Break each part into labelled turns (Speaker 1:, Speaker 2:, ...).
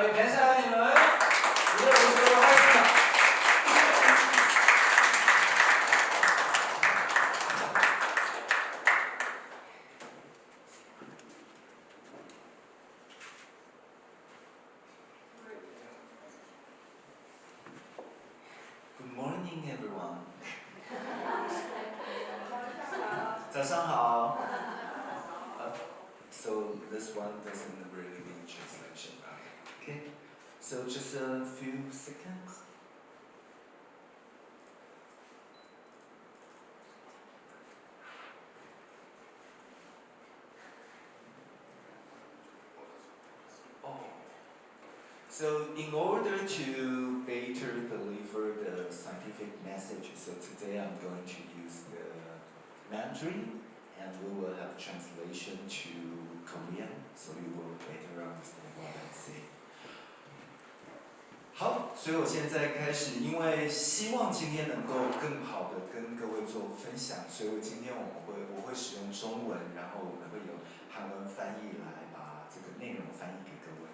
Speaker 1: 우리 벤사님을 불러주시도록 하겠습니다.
Speaker 2: Good morning, everyone. 早上好。So this one doesn't really need translation, right? Okay. So just a few seconds. Oh. So in order to better deliver the scientific message, so today I'm going to use the Mandarin, and we will have translation to Korean, so you will better understand what I say. 好，所以我现在开始，因为希望今天能够更好的跟各位做分享，所以今天我会使用中文，然后我们会有韩文翻译来把这个内容翻译给各位。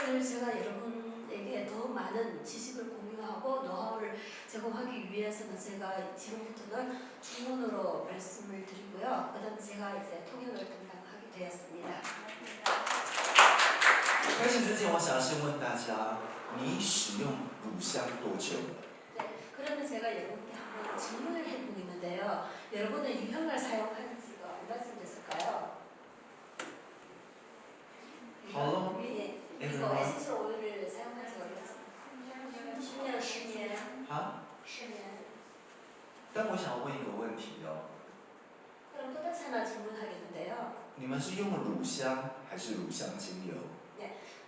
Speaker 3: 오늘 제가 여러분에게 더 많은 지식을 공유하고 노하우를 제공하기 위해서는 제가 지금부터는 중문으로 말씀을 드리고요. 그다음 제가 이제 통역을 담당하게 되었습니다.
Speaker 2: 开始之前，我想先问大家，你使用乳香多久了？
Speaker 3: 네, 그러면 제가 여러분께 한번 질문을 해보고 있는데요. 여러분은 유형을 사용한 지가 얼마쯤 됐을까요?
Speaker 2: How long?
Speaker 3: 예, 이거 에센셜 오일을 사용한 지가 얼마쯤? 10년, 10년.
Speaker 2: 啊？
Speaker 3: 10년.
Speaker 2: 但我想问一个问题哦，
Speaker 3: 그럼 똑같이 하나 질문하겠는데요.
Speaker 2: 你们是用乳香还是乳香精油？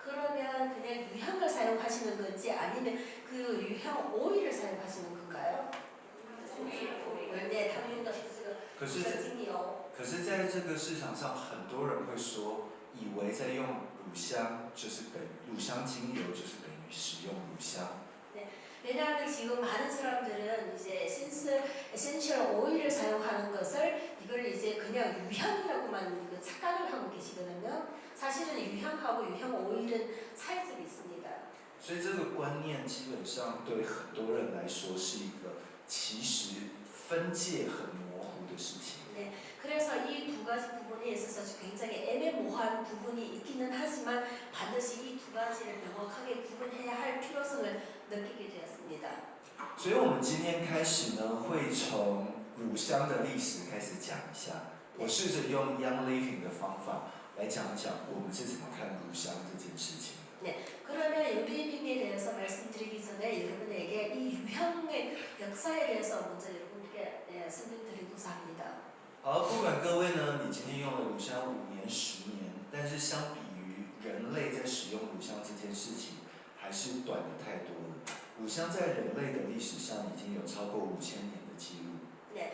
Speaker 3: 그러면 그냥 유향을 사용하시는 건지 아니면 그 유향 오일을 사용하시는 건가요? 오일. 네, 당연히
Speaker 2: 可是，可是在这个市场上，很多人会说，以为在用乳香就是乳香精油就是等于使用乳香。
Speaker 3: 왜냐하면 지금 많은 사람들은 이제 에센셜 오일을 사용하는 것을 이걸 이제 그냥 유향이라고만 착각을 하고 계시거든요. 사실은 유향하고 유향 오일은 차이점이 있습니다.
Speaker 2: 所以这个观念基本上对很多人来说是一个其实分界很模糊的事情。
Speaker 3: 네, 그래서 이 두 가지 부분에 있어서 굉장히 애매모호한 부분이 있기는 하지만 반드시 이 두 가지를 명확하게 구분해야 할 필요성을 느끼게 되었습니다.
Speaker 2: 所以我们今天开始呢，会从乳香的历史开始讲一下。我试着用 Young Living 的方法来讲讲我们是怎么看乳香这件事情。
Speaker 3: 네, 그러면 영리빙에 대해서 말씀드리기 전에 여러분에게 이 유향의 역사에 대해서 먼저 여러분께 설명드리고자 합니다.
Speaker 2: 好，不管各位呢，你今天用了乳香5年、10年，但是相比于人类在使用乳香这件事情，还是短的太多了。乳香在人类的历史上已经有超过5000年的记录。
Speaker 3: 네,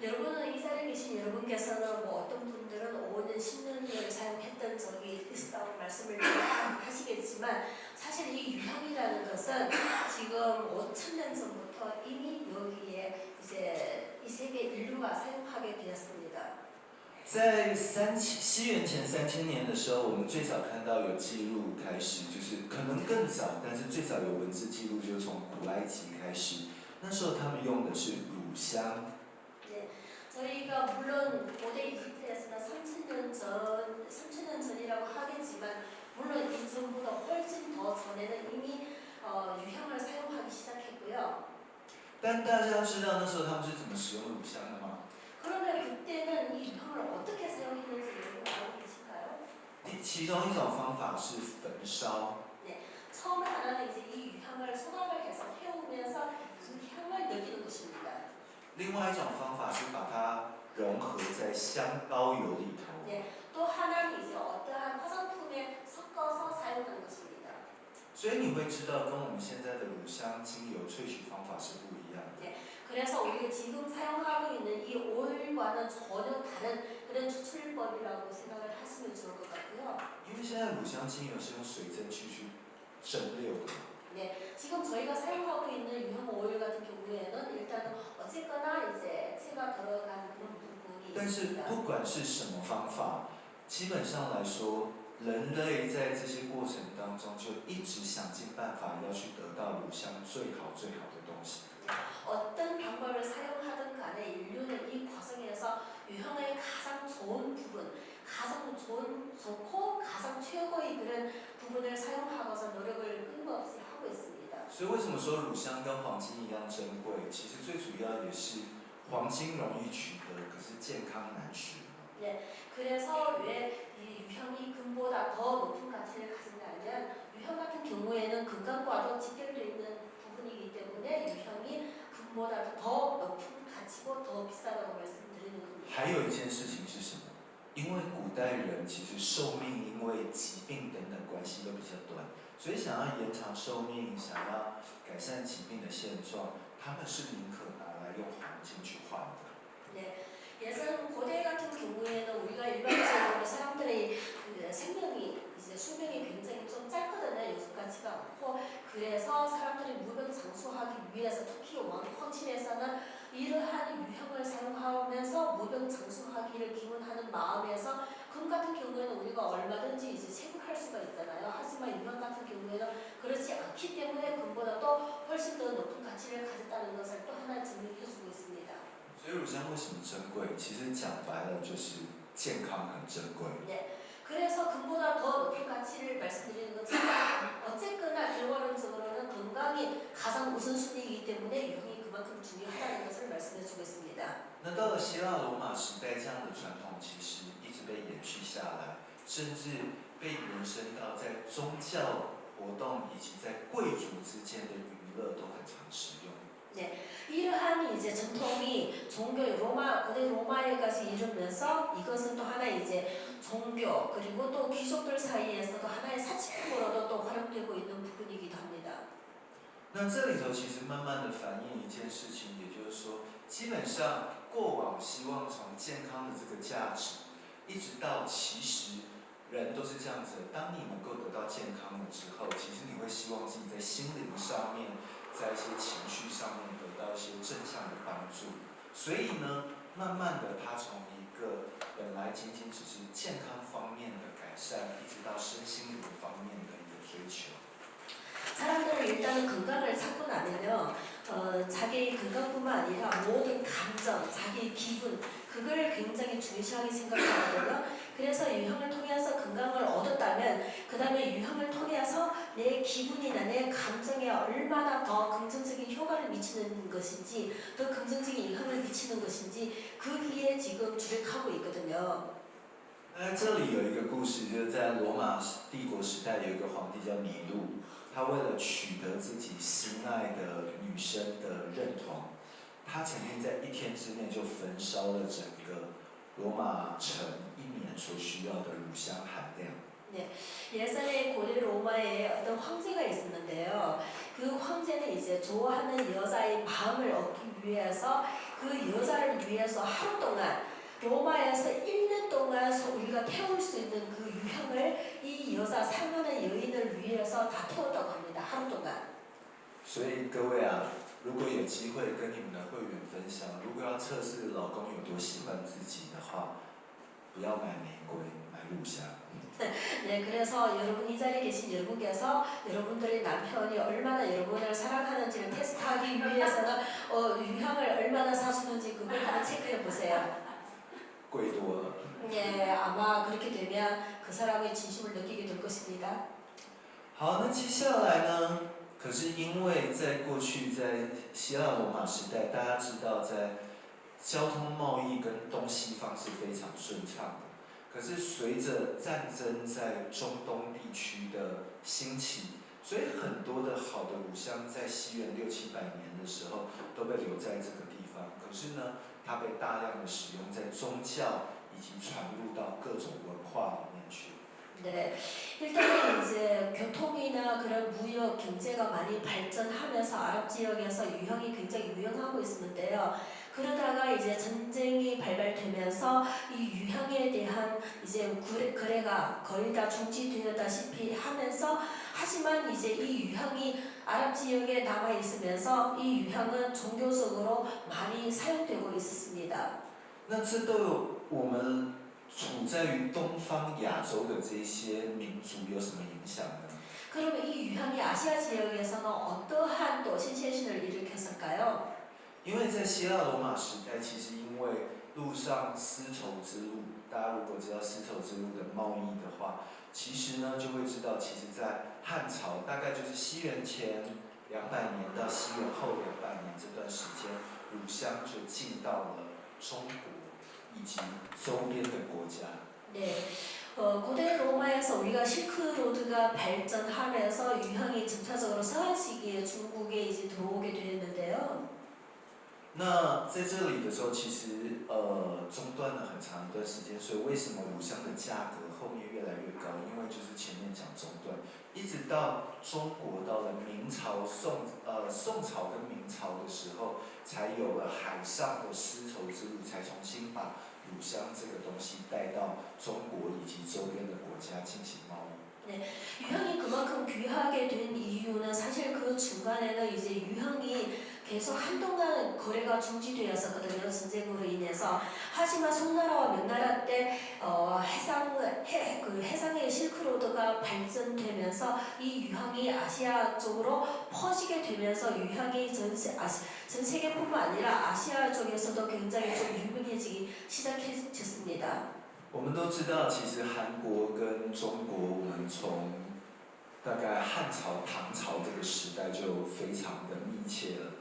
Speaker 3: 여러분은 이 자리에 계신 여러분께서는 뭐 어떤 분들은 5년, 10년을 사용했던 적이 있다고 말씀을 하시겠지만 사실 이 유향이라는 것은 지금 5000년 전부터 이미 여기에 이제 이 세계 인류가 사용하게 되었습니다.
Speaker 2: 在西元前3000年的时候，我们最早看到有记录开始，就是可能更早，但是最早有文字记录就是从古埃及开始。那时候他们用的是乳香。
Speaker 3: 네, 저희가 물론 고대 이집트에서는 3000년 전이라고 하겠지만 물론 이전보다 훨씬 더 전에는 이미 유향을 사용하기 시작했고요.
Speaker 2: 但大家知道那时候他们是怎么使用乳香的吗？
Speaker 3: 그러면 그때는 이 유향을 어떻게 사용했는지 여러분 알고 계신가요?
Speaker 2: 其中一种方法是焚烧。
Speaker 3: 네, 처음 하나는 이제 이 유향을 소각을 해서 태우면서 그 향을 느끼는 것입니다.
Speaker 2: 另外一种方法是把它融合在香膏油里头。
Speaker 3: 네, 또 하나는 이제 어떠한 화장품에 섞어서 사용하는 것입니다.
Speaker 2: 所以你会知道，跟我们现在的乳香精油萃取方法是不一样的。
Speaker 3: 네, 그래서 우리가 지금 사용하고 있는 이 오일과는 전혀 다른 그런 추출법이라고 생각을 하시면 좋을 것 같고요.
Speaker 2: 因为现在乳香精油是用水蒸气去蒸馏的。
Speaker 3: 네, 지금 저희가 사용하고 있는 유황 오일 같은 경우에는 일단은 어쨌거나 이제 액체가 들어간 그런 부분이
Speaker 2: 但是
Speaker 3: 있습니다.
Speaker 2: 不管是什么方法，基本上来说，人类在这些过程当中就一直想尽办法要去得到乳香最好的东西。
Speaker 3: 어떤 방법을 사용하든 간에 인류는 이 과정에서 유형의 가장 좋은 부분, 가장 좋고 가장 최고의 그런 부분을 사용하고자 노력을 끊임없이 하고 있습니다.
Speaker 2: 所以为什么说乳香跟黄金一样珍贵？其实最主要也是黄金容易取得，可是健康难取。
Speaker 3: 그래서 왜 이 유형이 금보다 더 높은 가치를 가진다면 유형 같은 경우에는 금강과도 직결되어 있는 부분이기 때문에 유형이 금보다 더 높은 가치고 더 비싸다고 말씀드리는 겁니다.
Speaker 2: 还有一件事情是什么？因为古代人其实寿命因为疾病等等关系都比较短，所以想要延长寿命，想要改善疾病的现状，他们是宁可拿来用黄金去换的。
Speaker 3: 예전 고대 같은 경우에는 우리가 일반적으로 사람들의 그 생명이 이제 수명이 굉장히 좀 짧거든요. 요즘 같지가 않고 그래서 사람들이 무병장수하기 위해서 특히 황실에서는 이러한 유형을 사용하면서 무병장수하기를 기원하는 마음에서 금 같은 경우에는 우리가 얼마든지 이제 채굴할 수가 있잖아요. 하지만 유형 같은 경우에는 그렇지 않기 때문에 금보다도 훨씬 더 높은 가치를 가졌다는 것을 또 하나 증명해주고 있습니다.
Speaker 2: 所以乳香为什么珍贵？其实讲白了就是健康很珍贵。
Speaker 3: 그래서 금보다 더 높은 가치를 말씀드리는 것은 어쨌거나 결과론적으로는 건강이 가장 우선순위이기 때문에 유형이 그만큼 중요하다는 것을 말씀해주고 있습니다.
Speaker 2: 那到了希腊罗马时代，这样的传统其实一直被延续下来，甚至被延伸到在宗教活动以及在贵族之间的娱乐都很常使用。
Speaker 3: 이러한 이제 전통이 종교 고대 로마에까지 이르면서 이것은 또 하나 이제 종교 그리고 또 귀족들 사이에서도 하나의 사치품으로도 또 활용되고 있는 부분이기도 합니다.
Speaker 2: 那这里头其实慢慢的反映一件事情，也就是说，基本上过往希望从健康的这个价值，一直到其实人都是这样子的，当你能够得到健康了之后，其实你会希望自己在心灵上面，在一些情绪上面得到一些正向的帮助。所以呢，慢慢的它从一个本来仅仅只是健康方面的改善，一直到身心灵方面的一个追求。
Speaker 3: 사람들은 일단은 건강을 찾고 나면요, 자기 건강뿐만 아니라 모든 감정, 자기 기분, 그걸 굉장히 중요시하게 생각하거든요. 그래서 유형을 통해서 건강을 얻었다면, 그 다음에 유형을 통해서 내 기분이나 내 감정에 얼마나 더 긍정적인 효과를 미치는 것인지, 더 긍정적인 영향을 미치는 것인지, 거기에 지금 주력하고 있거든요.
Speaker 2: 那这里有一个故事，就是在罗马帝国时代有一个皇帝叫尼禄。 他为了取得自己心爱的女生的认同，他曾经在1天之内就焚烧了整个罗马城1年所需要的乳香含量。
Speaker 3: 예전에 고대 로마에 어떤 황제가 있었는데요. 그 황제는 이제 좋아하는 여자의 마음을 얻기 위해서 그 여자를 위해서 하루 동안 로마에서 1년 동안 우리가 태울 수 있는 그 유형을 이 여자 사랑하는 여인을 위해서 다 태웠다고 합니다. 하루 동안.
Speaker 2: 所以各位啊，如果有机会跟你们的会员分享，如果要测试老公有多喜欢自己的话，不要买玫瑰，买乳香。
Speaker 3: 네, 그래서 여러분 이 자리에 계신 여러분께서 여러분들의 남편이 얼마나 여러분을 사랑하는지를 테스트하기 위해서는 유형을 얼마나 사주는지 그걸 한번 체크해 보세요.
Speaker 2: 贵多了。
Speaker 3: 네, 아마 그렇게 되면 그 사람의 진심을 느끼게 될 것입니다.
Speaker 2: 好，那接下来呢？可是因为在过去在希腊罗马时代，大家知道在交通贸易跟东西方是非常顺畅的。可是随着战争在中东地区的兴起，所以很多的好的乳香在西元600-700年的时候都被留在这个地方。可是呢，它被大量的使用在宗教以及传入到各种文化里面去。
Speaker 3: 네, 일단은 이제 교통이나 그런 무역 경제가 많이 발전하면서 아랍 지역에서 유형이 굉장히 유행하고 있었는데요. 그러다가 이제 전쟁이 발발되면서 이 유형에 대한 이제 거래가 거의 다 중지되었다시피 하면서 하지만 이제 이 유형이 아랍 지역에 남아 있으면서 이 유형은 종교적으로 많이 사용되고 있었습니다.
Speaker 2: 那这都有我们处在于东方亚洲的这些民族有什么影响呢？
Speaker 3: 그러면 이 유형이 아시아 지역에서는 어떠한 또 신세신을 일으켰을까요?
Speaker 2: 因为在希腊罗马时代，其实因为路上丝绸之路，大家如果知道丝绸之路的贸易的话，其实呢就会知道，其实在汉朝大概就是西元前200年到西元后200年这段时间，乳香就进到了中国以及周边的国家。
Speaker 3: 네. 고대 로마에서 우리가 실크로드가 발전하면서 유형이 점차적으로 서양시기에 중국에 이제 들어오게 되었는데요.
Speaker 2: 那在这里的时候，其实中断了很长一段时间，所以为什么乳香的价格后面越来越高？因为就是前面讲中断，一直到中国到了明朝宋朝跟明朝的时候，才有了海上的丝绸之路，才重新把乳香这个东西带到中国以及周边的国家进行贸易。
Speaker 3: 유형이 그만큼 귀하게 된 이유는 사실 그 중간에는 이제 유형이 계속 한동안 거래가 중지되었었거든요. 전쟁으로 인해서. 하지만 송나라와 명나라 때 해상의 실크로드가 발전되면서 이 유형이 아시아 쪽으로 퍼지게 되면서 유형이 전 세계뿐만 아니라 아시아 쪽에서도 굉장히 좀 유명해지기 시작했습니다.
Speaker 2: 我们都知道，其实韩国跟中国，我们从大概汉朝、唐朝这个时代就非常的密切了。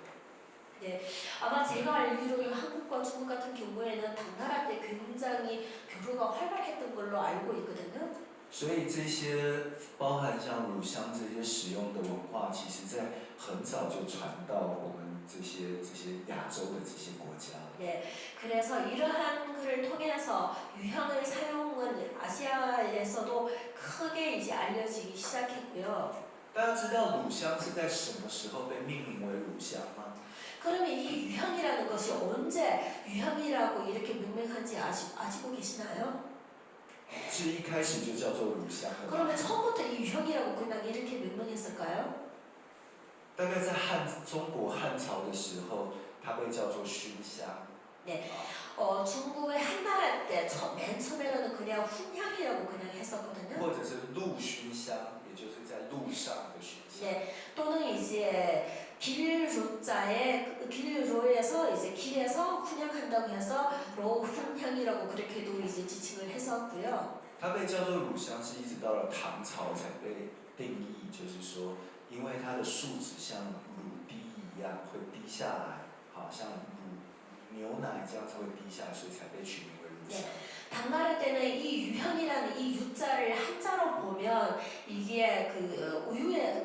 Speaker 3: 네, 아마 제가 알기로는 한국과 중국 같은 경우에는 당나라 때 굉장히 교류가 활발했던 걸로 알고 있거든요.
Speaker 2: 所以这些包含像乳香这些使用的文化，其实在很早就传到我们这些亚洲的这些国家。
Speaker 3: 네, 그래서 이러한 것을 통해서 유형의 사용은 아시아에서도 크게 이제 알려지기 시작했고요.
Speaker 2: 大家知道乳香是在什么时候被命名为乳香吗？
Speaker 3: 그러면 이 유형이라는 것이 언제 유형이라고 이렇게 명명한지 아시고 계시나요?
Speaker 2: 是一开始就叫做乳香的吗？
Speaker 3: 그러면 처음부터 이 유형이라고 그냥 이렇게 명명했을까요?
Speaker 2: 大概在中国汉朝的时候，它被叫做熏香。
Speaker 3: 네, 중국의 한나라 때 맨 처음에는 그냥 훈향이라고 그냥 했었거든요.
Speaker 2: 或者是路熏香，也就是在路上的熏香。
Speaker 3: 네, 또는 이제 길로에서 이제 길에서 훈향한다고 해서 로 훈향이라고 그렇게도 이제 지칭을 했었고요.
Speaker 2: 它被叫做乳香，是一直到了唐朝才被定义，就是说，因为它的树脂像乳滴一样会滴下来，好像牛奶这样子会滴下来，所以才被取名为乳香。
Speaker 3: 당나라 때는 이 유형이라는 이 유자를 한자로 보면 이게 그 우유의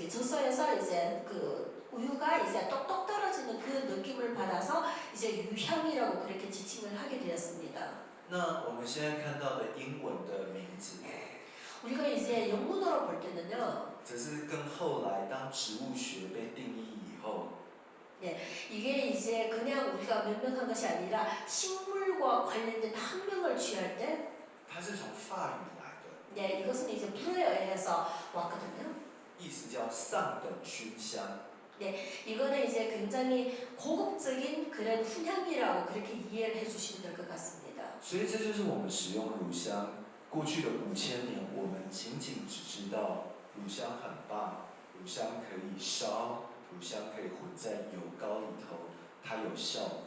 Speaker 3: 젖소에서 이제 그 우유가 이제 똑똑 떨어지는 그 느낌을 받아서 이제 유형이라고 그렇게 지칭을 하게 되었습니다.
Speaker 2: 那我们现在看到的英文的名字，
Speaker 3: 우리가 이제 영문으로 볼 때는요.
Speaker 2: 只是跟后来当植物学被定义以后，
Speaker 3: 이게 이제 그냥 우리가 명명한 것이 아니라 식물과 관련된 학명을 취할 때
Speaker 2: 它是从法语来的，
Speaker 3: 네, 이것은 이제 불어에서 왔거든요.
Speaker 2: 意思叫上等熏香。
Speaker 3: 이거는 이제 굉장히 고급적인 그런 훈향이라고 그렇게 이해를 해주시면 될 것 같습니다.
Speaker 2: 所以这就是我们使用乳香过去的5000年，我们仅仅只知道乳香很棒，乳香可以烧，乳香可以混在油膏里头，它有效果。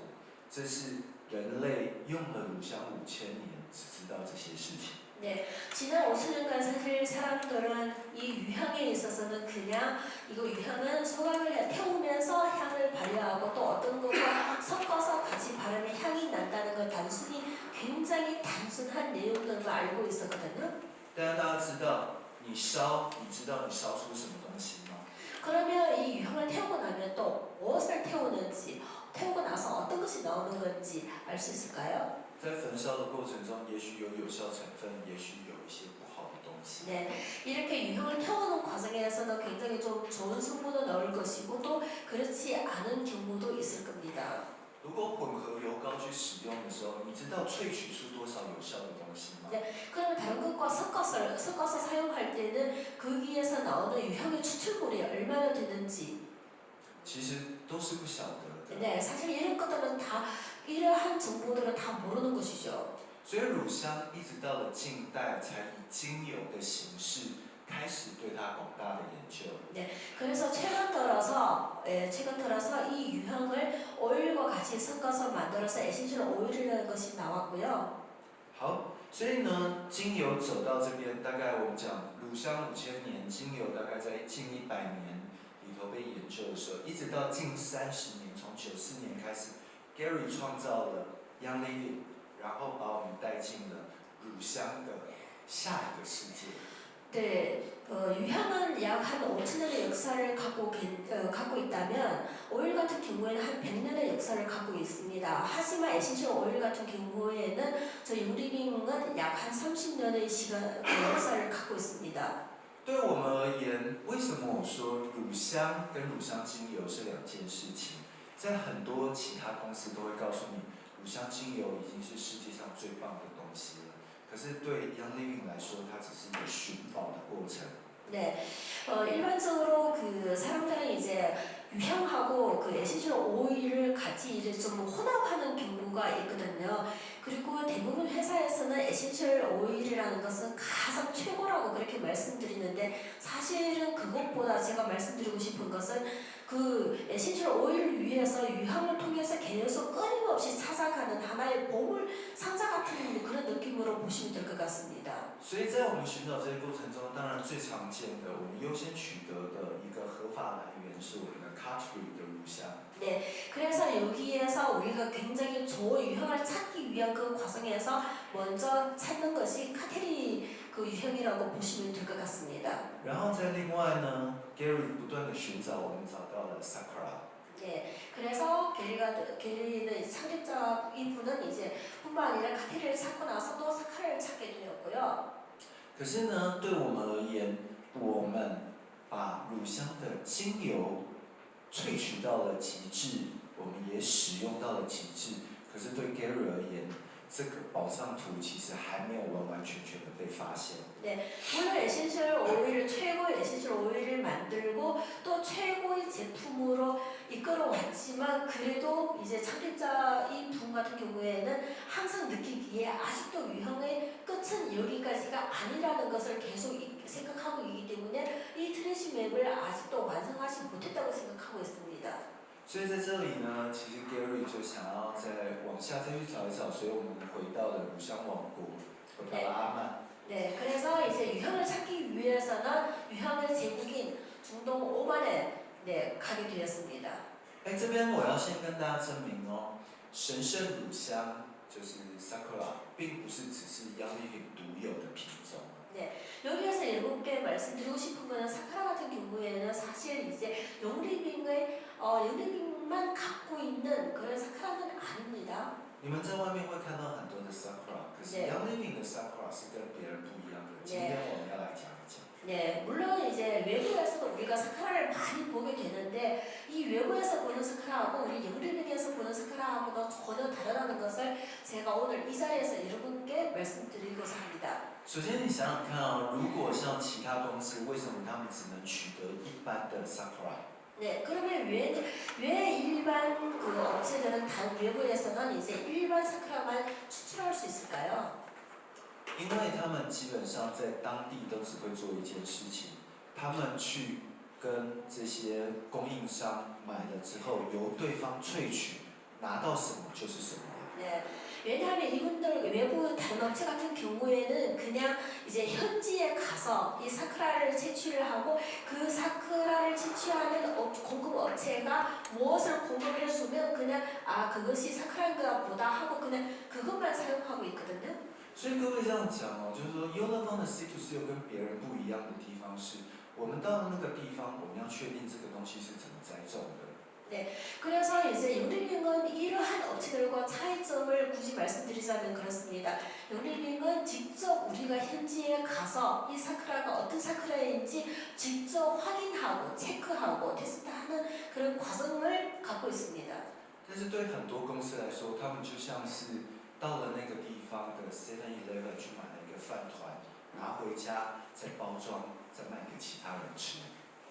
Speaker 2: 这是人类用了乳香5000年，只知道这些事情。
Speaker 3: 네, 지난 5천년간 사실 사람들은 이 유향에 있어서는 그냥 이거 유향은 소각을 태우면서 향을 발휘하고 또 어떤 것과 섞어서 같이 바르면 향이 난다는 걸 단순히 굉장히 단순한 내용들만 알고 있었거든요.
Speaker 2: 但大家知道，你烧，你知道你烧出什么东西吗？
Speaker 3: 그러면 이 유향을 태우고 나면 또 무엇을 태우는지, 태우고 나서 어떤 것이 나오는 건지 알 수 있을까요?
Speaker 2: 在焚烧的过程中，也许有效成分，也许有一些不好的东西。
Speaker 3: 네, 이렇게 유형을 태우는 과정에서는 굉장히 좀 좋은 성분도 나올 것이고 또 그렇지 않은 경우도 있을 겁니다.
Speaker 2: 如果混合油膏去使用的时候，你知道萃取出多少有效的东西吗？
Speaker 3: 그러면 다른 것과 섞어서 사용할 때는 거기에서 나오는 유형의 추출물이 얼마나 되는지
Speaker 2: 其实都是不晓得的。
Speaker 3: 네, 사실 이런 것들은 다 이러한 정보들은 다 모르는 것이죠.
Speaker 2: 所以乳香一直到了近代才以精油的形式开始对它广大的研究。
Speaker 3: 그래서 최근 들어서 이 유형을 오일과 같이 섞어서 만들어서 에센셜 오일이라는 것이 나왔고요.
Speaker 2: 好，所以呢，精油走到这边，大概我们讲乳香5000年，精油大概在近100年里头被研究的时候，一直到近30年，从94年开始 ，Gary 创造了 Young Living， 然后把我们带进了乳香的下一个世界。
Speaker 3: 네, 유향은 약 한 5,000년의 역사를 갖고 있다면 오일 같은 경우에는 한 100년의 역사를 갖고 있습니다. 하지만 에센셜 오일 같은 경우에는 저 유리빙은 약 한 30년의 역사를 갖고 있습니다.
Speaker 2: 对我们而言，为什么我说乳香跟乳香精油是2件事情？在很多其他公司都会告诉你，乳香精油已经是世界上最棒的东西了。可是对 Young Living 来说，它只是一个寻宝的过程。
Speaker 3: 네, 일반적으로 그 사람들은 이제 유향하고 그 에센셜 오일을 같이 이제 좀 혼합하는 경우가 있거든요. 그리고 대부분 회사에서는 에센셜 오일이라는 것은 가장 최고라고 그렇게 말씀드리는데 사실은 그것보다 제가 말씀드리고 싶은 것은 그 에센셜 오일 위에서 유향을 통해서 계속 끊임없이 찾아가는 하나의 보물 상자 같은 그런 느낌으로 보시면 될 것 같습니다.
Speaker 2: 所以在我们寻找这个过程中，当然最常见的，我们优先取得的一个合法来源是我们的 Cut-free 的乳香。
Speaker 3: 네, 그래서 여기에서 우리가 굉장히 좋은 유형을 찾기 위한 그 과정에서 먼저 찾는 것이 카테리 그 유형이라고 보시면 될 것 같습니다.
Speaker 2: 然后在另外呢 ，Gary 不断的寻找，我们找到了 Sakura。
Speaker 3: 네, 그래서 게리는 창립자 이분은 이제 뿐만 아니라 카테리를 찾고 나서 또 사카라를 찾게 되었고요.
Speaker 2: 可是呢，对我们而言，我们把乳香的精油萃取到了极致，我们也使用到了极致。可是对 Gary 而言，这个宝藏图其实还没有完完全全的被发现。
Speaker 3: 네, 물론 에센셜 오일을 최고의 에센셜 오일을 만들고 또 최고의 제품으로 이끌어왔지만 그래도 이제 창립자 이 분 같은 경우에는 항상 느끼기에 아직도 유형의 끝은 여기까지가 아니라는 것을 계속 생각하고 있기 때문에 이 트레시 맵을 아직도 완성하지 못했다고 생각하고 있습니다.
Speaker 2: 所以在这里呢，其实 Gary 就想要再往下再去找一找，所以我们回到了乳香王国，回到了阿曼。
Speaker 3: 네, 그래서 이제 유형을 찾기 위해서는 유형의 제국인 중동 오만에 가게 되었습니다.
Speaker 2: 哎，这边我要先跟大家证明哦，神圣乳香就是 Sakura， 并不是只是 Young Living 独有的品种。
Speaker 3: 여기에서 여러분께 말씀드리고 싶은 거는 사카라 같은 경우에는 사실 이제 영리빙만 갖고 있는 그런 사카라는 아닙니다.
Speaker 2: 你们在外面会看到很多的 Sakura， 可是 Young Living 的 Sakura 是跟别人不一样的。今天我们要来讲一讲。
Speaker 3: 네, 물론 이제 외부에서도 우리가 사카라를 많이 보게 되는데 이 외부에서 보는 사카라하고 우리 영리빙에서 보는 사카라하고는 전혀 다르다는 것을 제가 오늘 이 자리에서 여러분께 말씀드리고자 합니다.
Speaker 2: 首先，你想想看哦，如果像其他公司，为什么他们只能取得一般的 Sakura？
Speaker 3: 네, 그러면 왜 일반 그 업체들은 단 외부에서는 이제 일반 사카라만 추출할 수 있을까요?
Speaker 2: 因为他们基本上在当地都只会做一件事情，他们去跟这些供应商买了之后，由对方萃取，拿到什么就是什么。
Speaker 3: 네, 왜냐하면 이분들 외부 다른 업체 같은 경우에는 그냥 이제 현지에 가서 이 사크라를 채취를 하고 그 사크라를 채취하는 공급 업체가 무엇을 공급을 해주면 그냥 그것이 사크라인가 보다 하고 그냥 그것만 사용하고 있거든요.
Speaker 2: 所以各位这样讲哦，就是说优乐方的 C to C 有跟别人不一样的地方是，我们到了那个地方，我们要确定这个东西是怎么栽种的。
Speaker 3: 네, 그래서 이제 영리빙은 이러한 업체들과 차이점을 굳이 말씀드리자면 그렇습니다. 영리빙은 직접 우리가 현지에 가서 이 사크라가 어떤 사크라인지 직접 확인하고 체크하고 테스트하는 그런 과정을 갖고 있습니다.
Speaker 2: 但是对很多公司来说，他们就像是到了那个地方的 7-Eleven 去买了一个饭团，拿回家再包装，再卖给其他人吃。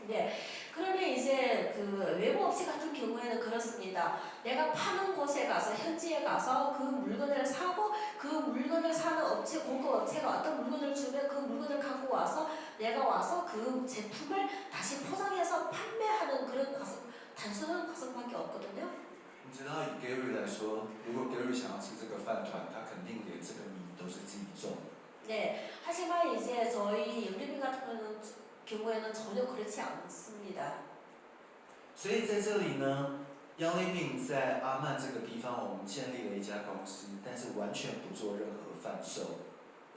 Speaker 3: 네, 그러면 이제 이제 그 외부 업체 같은 경우에는 그렇습니다. 내가 파는 곳에 가서 현지에 가서 그 물건을 사고 그 물건을 사는 업체 공급 업체가 어떤 물건을 주면 그 물건을 갖고 와서 내가 와서 그 제품을 다시 포장해서 판매하는 그런 과정, 단순한 과정밖에 없거든요.
Speaker 2: 你知道以 Gary 来说，如果 Gary 想要吃这个饭团，他肯定连这个米都是自己种的。
Speaker 3: 네, 하지만 이제 저희 영리빈 같은 경우에는 전혀 그렇지 않습니다.
Speaker 2: 所以在这里呢，央力饼在阿曼这个地方，我们建立了一家公司，但是完全不做任何贩售。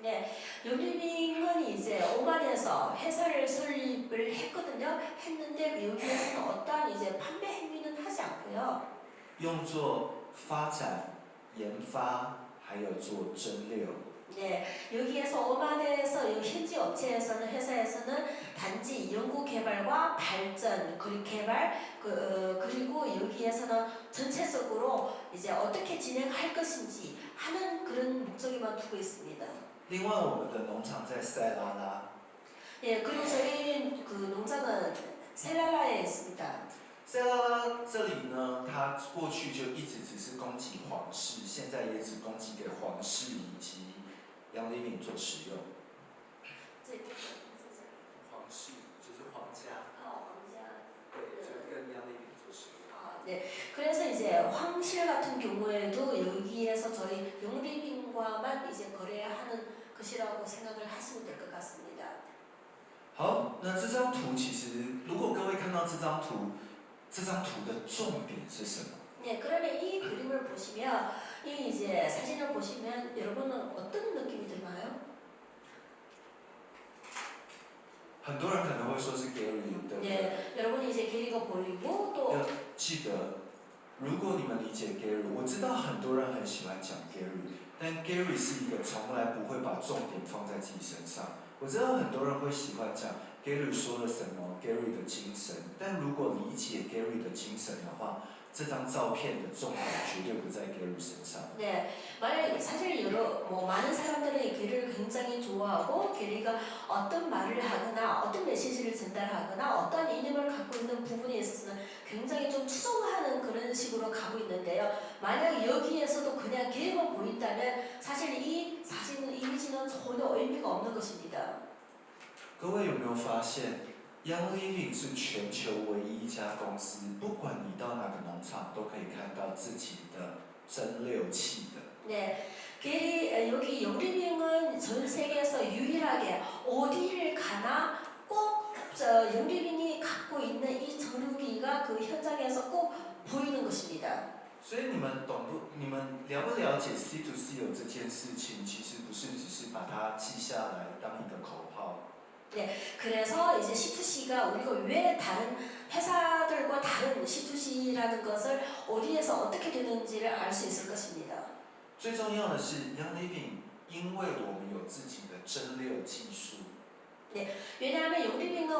Speaker 3: 네, 영리빈은 이제 오만에서 회사를 설립을 했거든요. 했는데 여기에서는 어떠한 이제 판매 행위는 하지 않고요.
Speaker 2: 用作发展、研发，还有做蒸馏。
Speaker 3: 네, 여기에서 오만에서 이 현지 업체에서는 회사에서는 단지 연구 개발과 발전 그리고 개발 그리고 여기에서는 전체적으로 이제 어떻게 진행할 것인지 하는 그런 목적에만 두고 있습니다.
Speaker 2: 另外，我们的农场在塞拉拉。
Speaker 3: 예, 그리고 저희 그 농장은 셀라라에 있습니다.
Speaker 2: 塞拉拉这里呢，它过去就一直只是供给皇室，现在也只供给给皇室以及央力饼做使用。皇室就是皇家，对，就跟央力饼做使用。
Speaker 3: 네, 그래서 이제 황실 같은 경우에도 여기에서 저희 영리빈과만 이제 거래하는 것이라고 생각을 하시면 될 것 같습니다.
Speaker 2: 好，那这张图其实，如果各位看到这张图，这张图的重点是什么？
Speaker 3: 네, 그러면 이 그림을 보시면 이 이제 사진을 보시면 여러분은 어떤 느낌이 들나요?
Speaker 2: 很多人可能会说是 Gary， 对不对？
Speaker 3: 네, 여러분이 이제 게리가 보이고 또
Speaker 2: 要记得，如果你们理解 Gary， 我知道很多人很喜欢讲 Gary， 但 Gary 是一个从来不会把重点放在自己身上。我知道很多人会喜欢讲 Gary 说了什么 ，Gary 的精神，但如果理解 Gary 的精神的话，这张照片的重点绝对不在 Gary 身上。
Speaker 3: 네, 만약 사실 많은 사람들은 게리를 굉장히 좋아하고 게리가 어떤 말을 하거나 어떤 메시지를 전달하거나 어떤 이념을 갖고 있는 부분에 있어서는 굉장히 좀 추종하는 그런 식으로 가고 있는데요. 만약 여기에서도 그냥 게리만 보인다면 사실 이 사진은 이미지는 전혀 의미가 없는 것입니다.
Speaker 2: 各位有没有发现 ，Young Living 是全球唯一一家公司，不管你到哪个农场，都可以看到自己的蒸馏器的。
Speaker 3: 네, 게리 여기 영리빙은 전 세계에서 유일하게 어디를 가나 꼭 영리빙이 갖고 있는 이 전류기가 그 현장에서 꼭 보이는 것입니다.
Speaker 2: 所以你们你们了不了解 C to C 有这件事情，其实不是只是把它记下来当一个口号。
Speaker 3: 네, 그래서 이제 C2C가 우리가 왜 다른 회사들과 다른 C2C라는 것을 어디에서 어떻게 되는지를 알 수 있을 것입니다.
Speaker 2: 最重要的是 Young Living， 因为我们有自己的蒸馏技术。
Speaker 3: 왜냐하면 영리빙은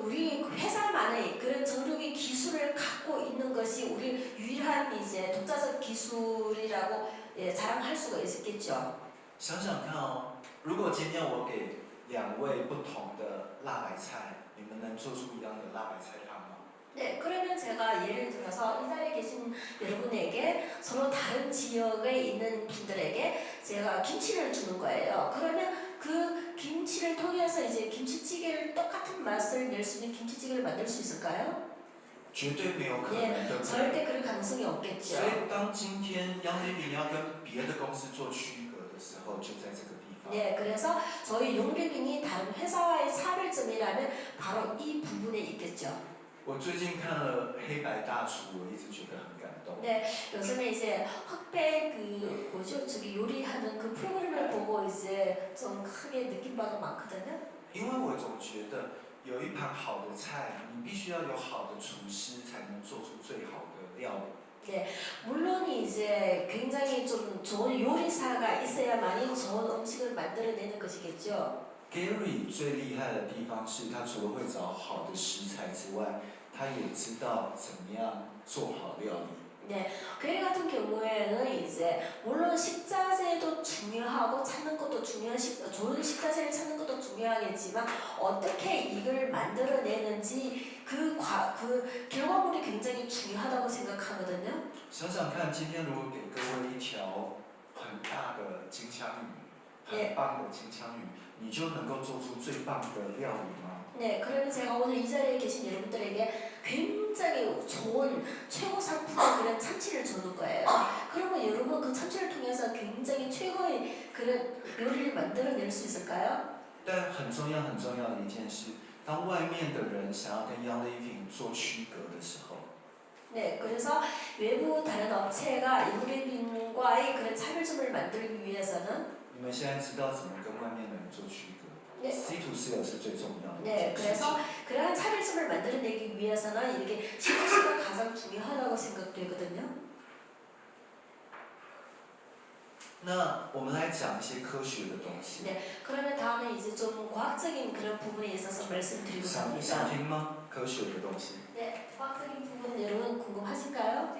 Speaker 3: 우리 회사만의 그런 정류기 기술을 갖고 있는 것이 우리 유일한 이제 독자적 기술이라고 자랑할 수가 있겠죠.
Speaker 2: 想想看哦，如果今天我给2位不同的辣白菜，你们能做出一样的辣白菜汤吗？
Speaker 3: 네, 그러면 제가 예를 들어서 이 자리에 계신 여러분에게 서로 다른 지역에 있는 분들에게 제가 김치를 주는 거예요. 그러면 그 김치를 통해서 이제 김치찌개를 똑같은 맛을 낼 수 있는 김치찌개를 만들 수 있을까요?
Speaker 2: 绝对没有可能，
Speaker 3: 네,
Speaker 2: 对不对？
Speaker 3: 절대 그럴 가능성이 없겠죠.
Speaker 2: 所以当今天 Young Living 要跟别的公司做区隔的时候，就在这个地方。
Speaker 3: 네, 그래서 저희 용리빙이 다른 회사와의 차별점이라면 바로 이 부분에 있겠죠.
Speaker 2: 我最近看了《黑白大厨》，我一直觉得很感动。
Speaker 3: 네, 요즘에 이제 흑백 저기 요리하는 그 프로그램을 보고 이제 좀 크게 느낀 바가 많거든요.
Speaker 2: 因为我总觉得有一盘好的菜，你必须要有好的厨师才能做出最好的料理。
Speaker 3: 네, 물론 이제 굉장히 좀 좋은 요리사가 있어야만이 좋은 음식을 만들어내는 것이겠죠.
Speaker 2: Gary 最厉害的地方是他除了会找好的食材之外，他也知道怎么样做好料理。
Speaker 3: 네, 그 같은 경우에는 이제 물론 식자재도 중요하고 찾는 것도 좋은 식자재를 찾는 것도 중요하겠지만 어떻게 이걸 만들어내는지 그 결과물이 굉장히 중요하다고 생각하거든요.
Speaker 2: 想想看，今天如果给各位一条很大的金枪鱼，很棒的金枪鱼，你就能够做出最棒的料理吗？
Speaker 3: 네, 그러면 제가 오늘 이 자리에 계신 여러분들에게 굉장히 좋은 최고 상품의 그런 참치를 주는 거예요. 그러면 여러분 그 참치를 통해서 굉장히 최고의 그런 요리를 만들어낼 수 있을까요?
Speaker 2: 但很重要的一件事，当外面的人想要跟杨丽萍做区隔的时候，
Speaker 3: 네, 그래서 외부 다른 업체가 이브리빈과의 그런 차별점을 만들기 위해서는
Speaker 2: 你们现在知道怎么跟外面的人做区隔。
Speaker 3: 네.
Speaker 2: C to C是最重要的。
Speaker 3: 네, 그래서 그러한 차별점을 만들어내기 위해서는 이렇게 C2C가 가장 중요하다고 생각되거든요.
Speaker 2: 那我们来讲一些科学的东西。
Speaker 3: 네, 그러면 다음에 이제 좀 과학적인 그런 부분에 있어서 말씀드리고
Speaker 2: 想
Speaker 3: 합니다.
Speaker 2: 听吗？科学的东西。
Speaker 3: 네, 과학적인 부분 여러분 궁금하실까요?